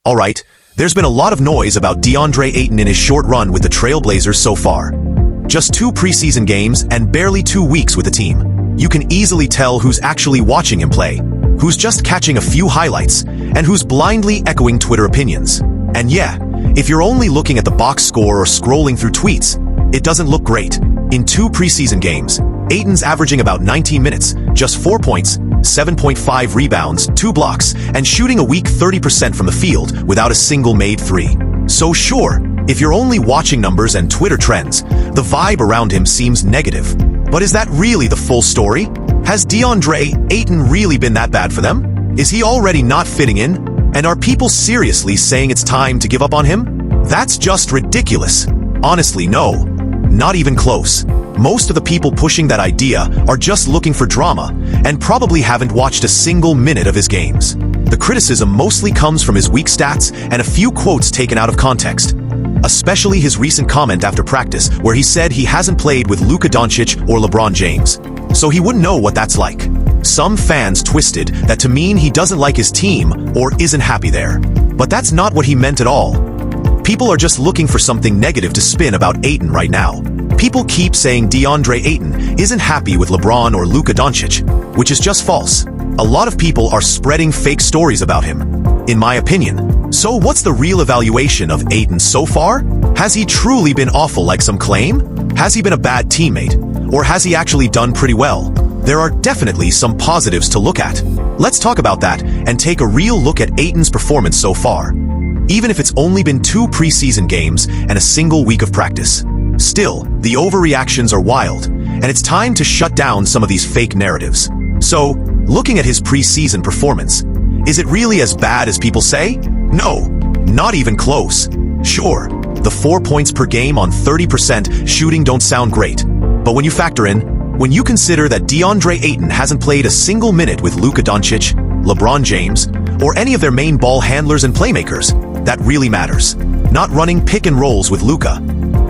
Alright, there's been a lot of noise about Deandre Ayton in his short run with the Trailblazers so far. Just 2 preseason games and barely 2 weeks with the team. You can easily tell who's actually watching him play, who's just catching a few highlights, and who's blindly echoing Twitter opinions. And yeah, if you're only looking at the box score or scrolling through tweets, it doesn't look great. In 2 preseason games, Ayton's averaging about 19 minutes, just 4 points, 7.5 rebounds, 2 blocks, and shooting a weak 30% from the field without a single made 3. So sure, if you're only watching numbers and Twitter trends, the vibe around him seems negative. But is that really the full story? Has Deandre Ayton really been that bad for them? Is he already not fitting in? And are people seriously saying it's time to give up on him? That's just ridiculous. Honestly, no. Not even close. Most of the people pushing that idea are just looking for drama and probably haven't watched a single minute of his games. The criticism mostly comes from his weak stats and a few quotes taken out of context. Especially his recent comment after practice where he said he hasn't played with Luka Doncic or LeBron James, so he wouldn't know what that's like. Some fans twisted that to mean he doesn't like his team or isn't happy there. But that's not what he meant at all. People are just looking for something negative to spin about Ayton right now. People keep saying Deandre Ayton isn't happy with LeBron or Luka Doncic, which is just false. A lot of people are spreading fake stories about him, in my opinion. So what's the real evaluation of Ayton so far? Has he truly been awful like some claim? Has he been a bad teammate? Or has he actually done pretty well? There are definitely some positives to look at. Let's talk about that and take a real look at Ayton's performance so far. Even if it's only been 2 preseason games and a single week of practice. Still, the overreactions are wild, and it's time to shut down some of these fake narratives. So, looking at his preseason performance, is it really as bad as people say? No, not even close. Sure, the 4 points per game on 30% shooting don't sound great, but when you factor in, when you consider that Deandre Ayton hasn't played a single minute with Luka Doncic, LeBron James, or any of their main ball handlers and playmakers, that really matters. Not running pick and rolls with Luka.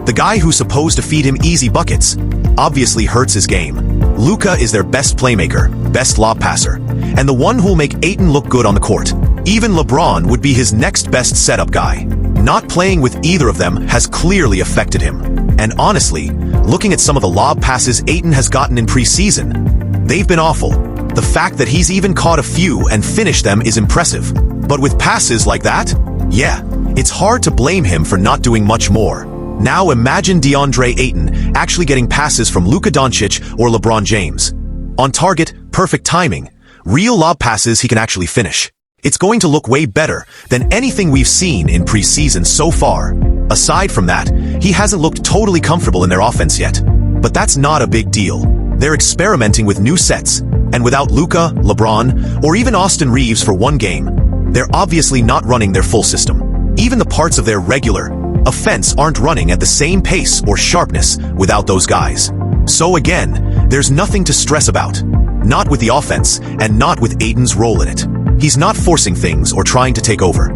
The guy who's supposed to feed him easy buckets obviously hurts his game. Luka is their best playmaker, best lob passer, and the one who'll make Ayton look good on the court. Even LeBron would be his next best setup guy. Not playing with either of them has clearly affected him. And honestly, looking at some of the lob passes Ayton has gotten in preseason, they've been awful. The fact that he's even caught a few and finished them is impressive. But with passes like that, yeah, it's hard to blame him for not doing much more. Now imagine Deandre Ayton actually getting passes from Luka Doncic or LeBron James. On target, perfect timing, real lob passes he can actually finish. It's going to look way better than anything we've seen in preseason so far. Aside from that, he hasn't looked totally comfortable in their offense yet. But that's not a big deal. They're experimenting with new sets, and without Luka, LeBron, or even Austin Reeves for 1 game, they're obviously not running their full system. Even the parts of their regular offense aren't running at the same pace or sharpness without those guys. So again, there's nothing to stress about. Not with the offense, and not with Ayton's role in it. He's not forcing things or trying to take over.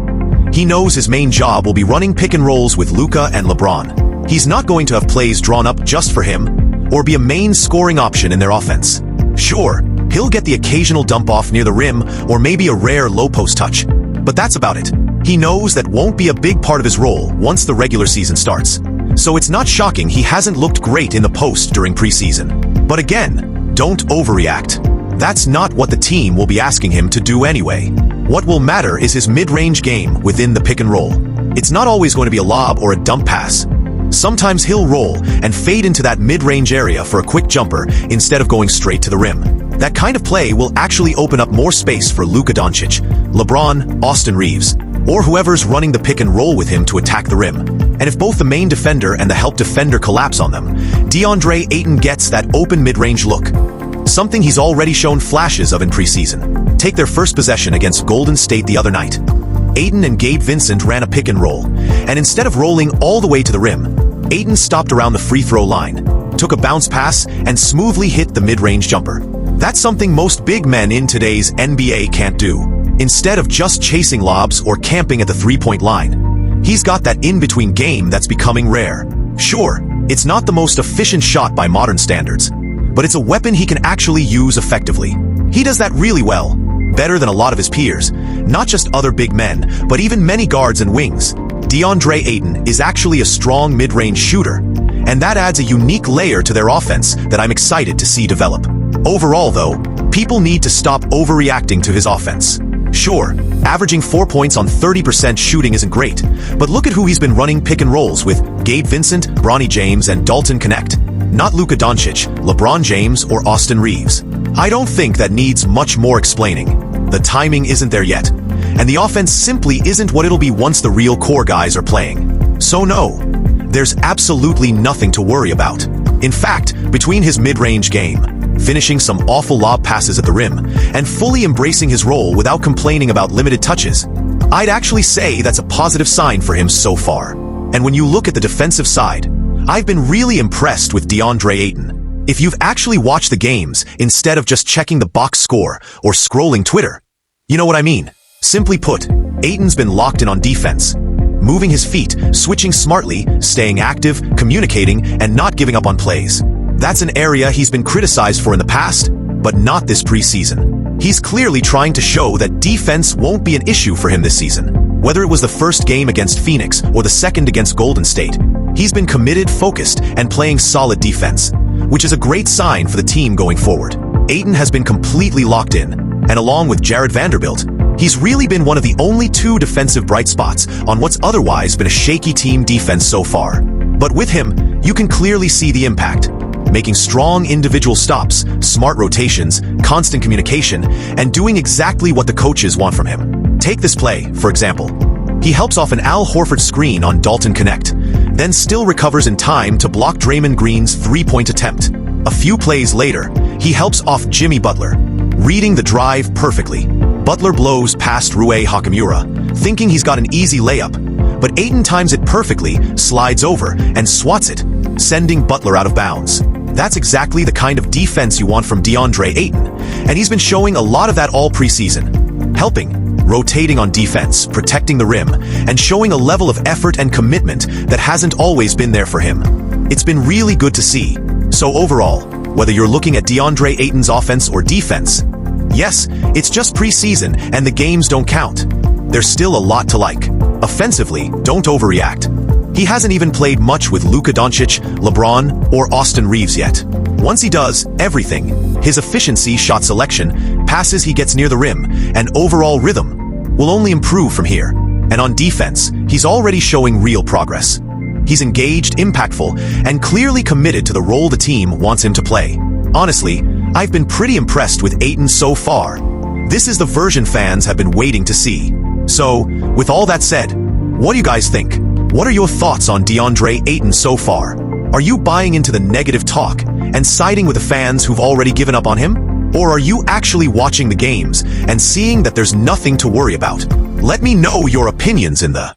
He knows his main job will be running pick and rolls with Luka and LeBron. He's not going to have plays drawn up just for him, or be a main scoring option in their offense. Sure, he'll get the occasional dump off near the rim, or maybe a rare low post touch. But that's about it. He knows that won't be a big part of his role once the regular season starts. So it's not shocking he hasn't looked great in the post during preseason. But again, don't overreact. That's not what the team will be asking him to do anyway. What will matter is his mid-range game within the pick and roll. It's not always going to be a lob or a dump pass. Sometimes he'll roll and fade into that mid-range area for a quick jumper instead of going straight to the rim. That kind of play will actually open up more space for Luka Doncic, LeBron, Austin Reeves, or whoever's running the pick and roll with him to attack the rim. And if both the main defender and the help defender collapse on them, Deandre Ayton gets that open mid-range look. Something he's already shown flashes of in preseason. Take their first possession against Golden State the other night. Ayton and Gabe Vincent ran a pick and roll, and instead of rolling all the way to the rim, Ayton stopped around the free throw line, took a bounce pass, and smoothly hit the mid-range jumper. That's something most big men in today's NBA can't do. Instead of just chasing lobs or camping at the 3-point line, he's got that in-between game that's becoming rare. Sure, it's not the most efficient shot by modern standards, but it's a weapon he can actually use effectively. He does that really well. better than a lot of his peers, not just other big men, but even many guards and wings. Deandre Ayton is actually a strong mid-range shooter, and that adds a unique layer to their offense that I'm excited to see develop. Overall, though, people need to stop overreacting to his offense. Sure, averaging 4 points on 30% shooting isn't great, but look at who he's been running pick and rolls with: Gabe Vincent, Bronny James, and Dalton Connect. Not Luka Doncic, LeBron James, or Austin Reeves. I don't think that needs much more explaining. The timing isn't there yet, and the offense simply isn't what it'll be once the real core guys are playing. So no, there's absolutely nothing to worry about. In fact, between his mid-range game, finishing some awful lob passes at the rim, and fully embracing his role without complaining about limited touches, I'd actually say that's a positive sign for him so far. And when you look at the defensive side, I've been really impressed with Deandre Ayton. If you've actually watched the games instead of just checking the box score or scrolling Twitter, you know what I mean. Simply put, Ayton's been locked in on defense, moving his feet, switching smartly, staying active, communicating, and not giving up on plays. That's an area he's been criticized for in the past, but not this preseason. He's clearly trying to show that defense won't be an issue for him this season. Whether it was the first game against Phoenix or the second against Golden State, he's been committed, focused, and playing solid defense, which is a great sign for the team going forward. Ayton has been completely locked in, and along with Jared Vanderbilt, he's really been one of the only two defensive bright spots on what's otherwise been a shaky team defense so far. But with him, you can clearly see the impact. Making strong individual stops, smart rotations, constant communication, and doing exactly what the coaches want from him. Take this play, for example. He helps off an Al Horford screen on Dalton Connect, then still recovers in time to block Draymond Green's three-point attempt. A few plays later, he helps off Jimmy Butler, reading the drive perfectly. Butler blows past Rui Hachimura, thinking he's got an easy layup, but Ayton times it perfectly, slides over, and swats it, sending Butler out of bounds. That's exactly the kind of defense you want from Deandre Ayton, and he's been showing a lot of that all preseason. Helping, rotating on defense, protecting the rim, and showing a level of effort and commitment that hasn't always been there for him. It's been really good to see. So overall, whether you're looking at Deandre Ayton's offense or defense, yes, it's just preseason and the games don't count. There's still a lot to like. Offensively, don't overreact. He hasn't even played much with Luka Doncic, LeBron, or Austin Reeves yet. Once he does everything, his efficiency, shot selection, passes he gets near the rim, and overall rhythm will only improve from here. And on defense, he's already showing real progress. He's engaged, impactful, and clearly committed to the role the team wants him to play. Honestly, I've been pretty impressed with Ayton so far. This is the version fans have been waiting to see. So, with all that said, what do you guys think? What are your thoughts on Deandre Ayton so far? Are you buying into the negative talk and siding with the fans who've already given up on him? Or are you actually watching the games and seeing that there's nothing to worry about? Let me know your opinions in the